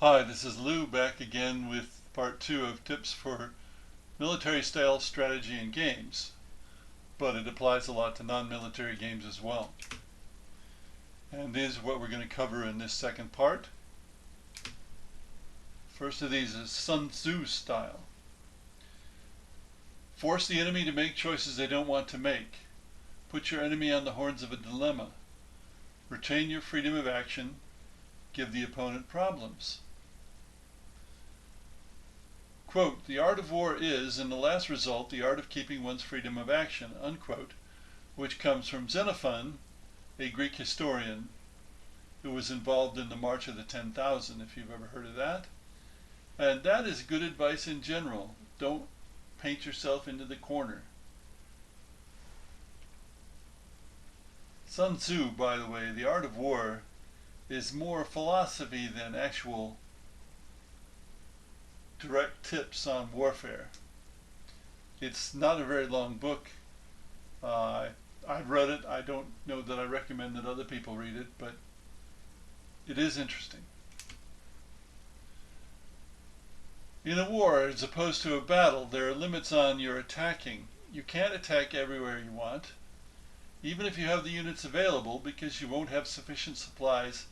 Hi, this is Lou back again with part 2 of tips for military style strategy in games, but it applies a lot to non-military games as well. And this is what we're going to cover in this second part. First of these is Sun Tzu style. Force the enemy to make choices they don't want to make. Put your enemy on the horns of a dilemma. Retain your freedom of action. Give the opponent problems. Quote, the art of war is, in the last result, the art of keeping one's freedom of action, unquote, which comes from Xenophon, a Greek historian who was involved in the March of the 10,000, if you've ever heard of that. And that is good advice in general. Don't paint yourself into the corner. Sun Tzu, by the way, the art of war is more philosophy than actual direct tips on warfare. It's not a very long book. I've read it. I don't know that I recommend that other people read it, but it is interesting. In a war, as opposed to a battle, there are limits on your attacking. You can't attack everywhere you want, even if you have the units available, because you won't have sufficient supplies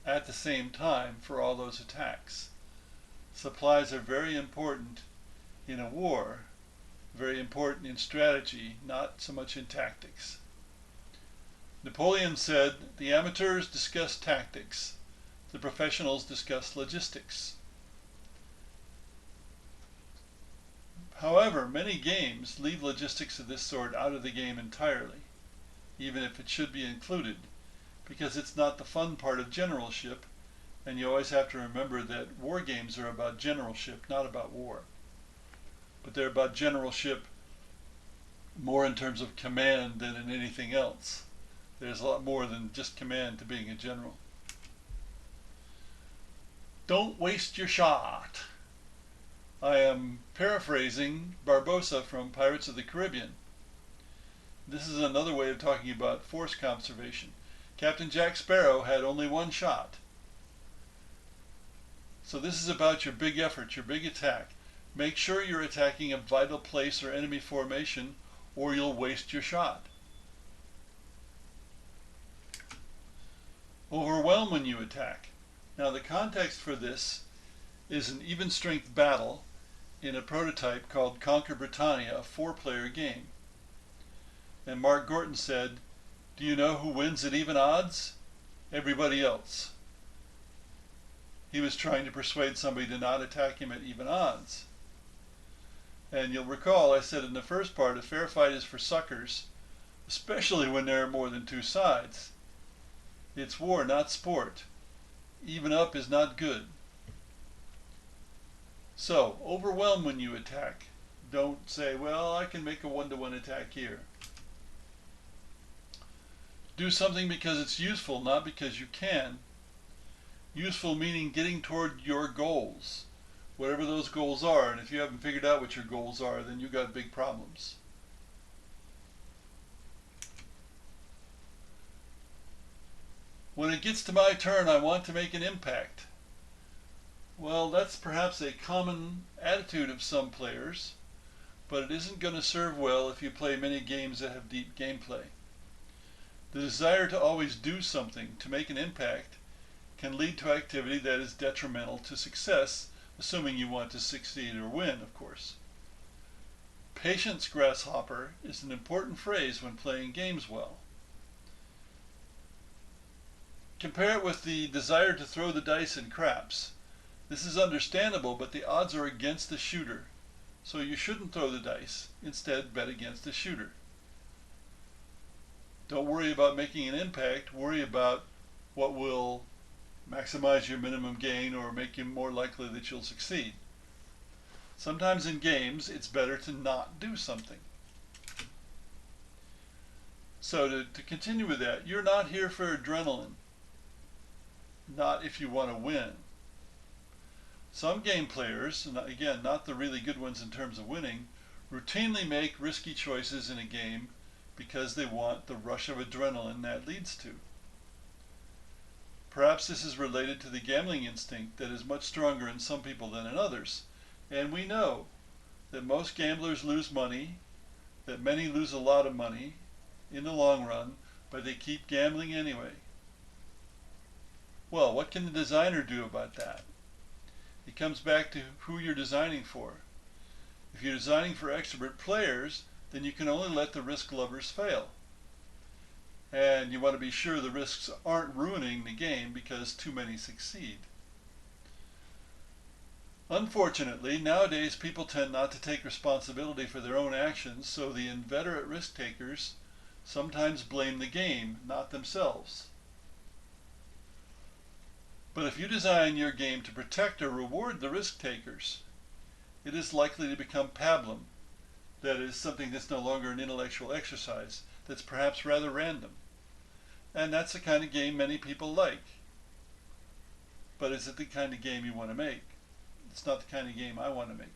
at the same time for all those attacks. Supplies are very important in a war, very important in strategy, not so much in tactics. Napoleon said, the amateurs discuss tactics, the professionals discuss logistics. However, many games leave logistics of this sort out of the game entirely, even if it should be included, because it's not the fun part of generalship. And you always have to remember that war games are about generalship, not about war. But they're about generalship more in terms of command than in anything else. There's a lot more than just command to being a general. Don't waste your shot. I am paraphrasing Barbossa from Pirates of the Caribbean. This is another way of talking about force conservation. Captain Jack Sparrow had only one shot. So this is about your big effort, your big attack. Make sure you're attacking a vital place or enemy formation, or you'll waste your shot. Overwhelm when you attack. Now the context for this is an even strength battle in a prototype called Conquer Britannia, a 4-player game. And Mark Gorton said, do you know who wins at even odds? Everybody else. He was trying to persuade somebody to not attack him at even odds. And you'll recall I said in the first part, a fair fight is for suckers, especially when there are more than two sides. It's war, not sport. Even up is not good. So, overwhelm when you attack. Don't say, well, I can make a 1-to-1 attack here. Do something because it's useful, not because you can. Useful meaning getting toward your goals, whatever those goals are. And if you haven't figured out what your goals are, then you've got big problems. When it gets to my turn, I want to make an impact. Well, that's perhaps a common attitude of some players, but it isn't going to serve well if you play many games that have deep gameplay. The desire to always do something, to make an impact, can lead to activity that is detrimental to success, assuming you want to succeed or win, of course. Patience, grasshopper, is an important phrase when playing games well. Compare it with the desire to throw the dice in craps. This is understandable, but the odds are against the shooter, so you shouldn't throw the dice. Instead, bet against the shooter. Don't worry about making an impact, worry about what will maximize your minimum gain or make you more likely that you'll succeed. Sometimes in games, it's better to not do something. So to continue with that, you're not here for adrenaline. Not if you want to win. Some game players, and again, not the really good ones in terms of winning, routinely make risky choices in a game because they want the rush of adrenaline that leads to. Perhaps this is related to the gambling instinct that is much stronger in some people than in others. And we know that most gamblers lose money, that many lose a lot of money in the long run, but they keep gambling anyway. Well, what can the designer do about that? It comes back to who you're designing for. If you're designing for expert players, then you can only let the risk lovers fail. And you want to be sure the risks aren't ruining the game because too many succeed. Unfortunately, nowadays people tend not to take responsibility for their own actions, so the inveterate risk takers sometimes blame the game, not themselves. But if you design your game to protect or reward the risk takers, it is likely to become pablum. That is, something that's no longer an intellectual exercise, that's perhaps rather random. And that's the kind of game many people like. But is it the kind of game you want to make? It's not the kind of game I want to make.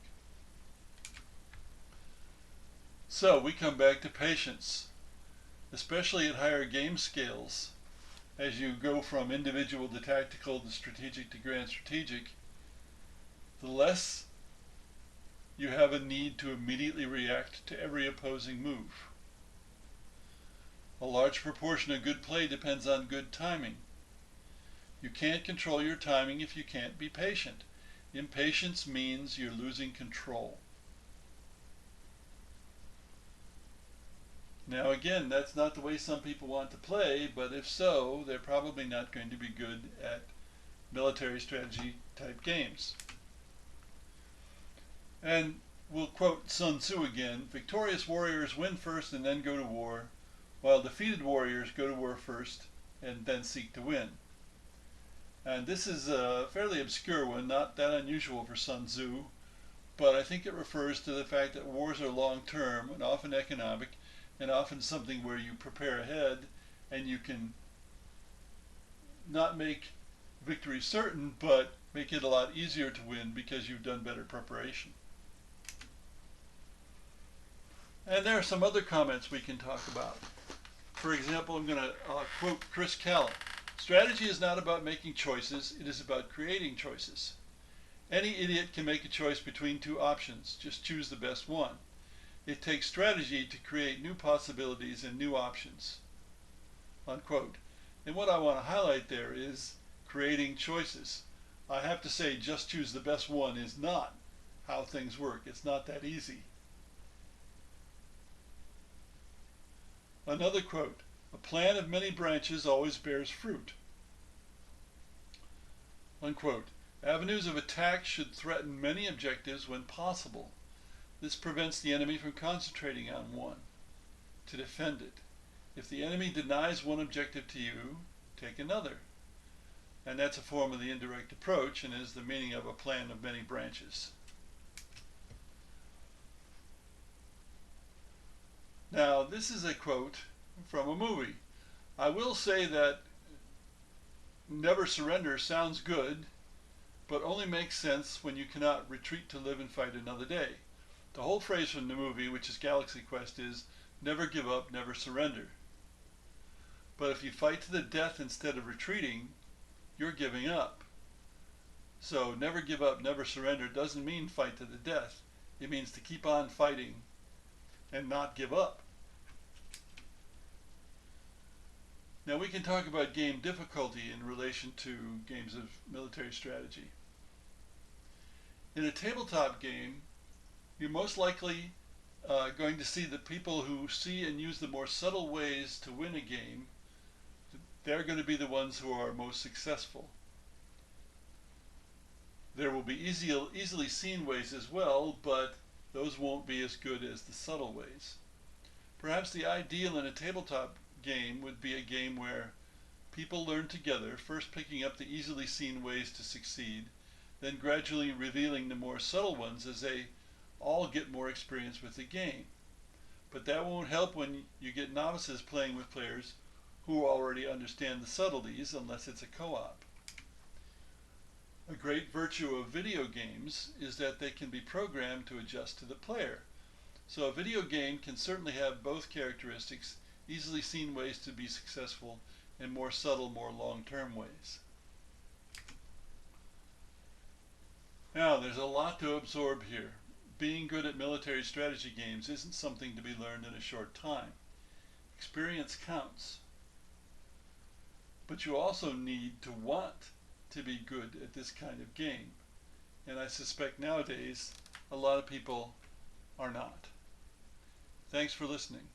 So we come back to patience, especially at higher game scales. As you go from individual to tactical to strategic to grand strategic, the less you have a need to immediately react to every opposing move. A large proportion of good play depends on good timing. You can't control your timing if you can't be patient. Impatience means you're losing control. Now again, that's not the way some people want to play, but if so, they're probably not going to be good at military strategy type games. And we'll quote Sun Tzu again: victorious warriors win first and then go to war, while defeated warriors go to war first and then seek to win. And this is a fairly obscure one, not that unusual for Sun Tzu, but I think it refers to the fact that wars are long-term and often economic, and often something where you prepare ahead and you can not make victory certain, but make it a lot easier to win because you've done better preparation. And there are some other comments we can talk about. For example, I'm going to quote Chris Callan. Strategy is not about making choices, it is about creating choices. Any idiot can make a choice between two options, just choose the best one. It takes strategy to create new possibilities and new options. Unquote. And what I want to highlight there is creating choices. I have to say, just choose the best one is not how things work. It's not that easy. Another quote: a plant of many branches always bears fruit. Unquote. Avenues of attack should threaten many objectives when possible. This prevents the enemy from concentrating on one, to defend it. If the enemy denies one objective to you, take another. And that's a form of the indirect approach and is the meaning of a plan of many branches. Now, this is a quote from a movie. I will say that never surrender sounds good, but only makes sense when you cannot retreat to live and fight another day. The whole phrase from the movie, which is Galaxy Quest, is never give up, never surrender. But if you fight to the death instead of retreating, you're giving up. So never give up, never surrender doesn't mean fight to the death. It means to keep on fighting and not give up. Now we can talk about game difficulty in relation to games of military strategy. In a tabletop game, you're most likely going to see that people who see and use the more subtle ways to win a game, they're going to be the ones who are most successful. There will be easily seen ways as well, but those won't be as good as the subtle ways. Perhaps the ideal in a tabletop game would be a game where people learn together, first picking up the easily seen ways to succeed, then gradually revealing the more subtle ones as they all get more experience with the game. But that won't help when you get novices playing with players who already understand the subtleties, unless it's a co-op. A great virtue of video games is that they can be programmed to adjust to the player. So a video game can certainly have both characteristics: easily seen ways to be successful and more subtle, more long-term ways. Now, there's a lot to absorb here. Being good at military strategy games isn't something to be learned in a short time. Experience counts. But you also need to want to be good at this kind of game. And I suspect nowadays a lot of people are not. Thanks for listening.